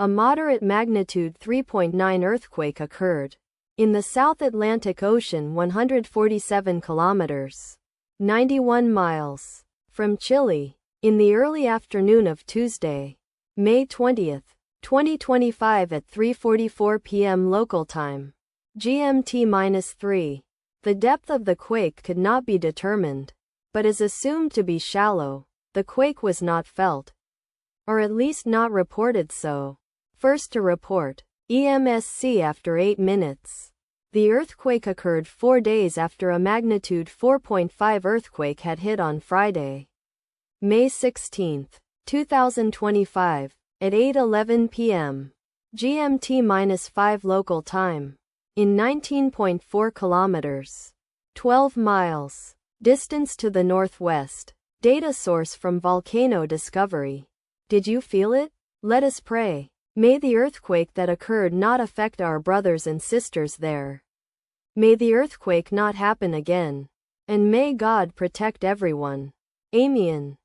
A moderate magnitude 3.9 earthquake occurred in the South Atlantic Ocean 147 kilometers, 91 miles from Chile in the early afternoon of Tuesday, May 20, 2025 at 3:44 p.m. local time, GMT-3. The depth of the quake could not be determined, but is assumed to be shallow. The quake was not felt, or at least not reported so. First to report, EMSC after 8 minutes. The earthquake occurred 4 days after a magnitude 4.5 earthquake had hit on Friday, May 16, 2025, at 8:11 p.m. GMT-5 local time, in 19.4 kilometers, 12 miles, distance to the northwest. Data source from Volcano Discovery. Did you feel it? Let us pray. May the earthquake that occurred not affect our brothers and sisters there. May the earthquake not happen again. And may God protect everyone. Amen.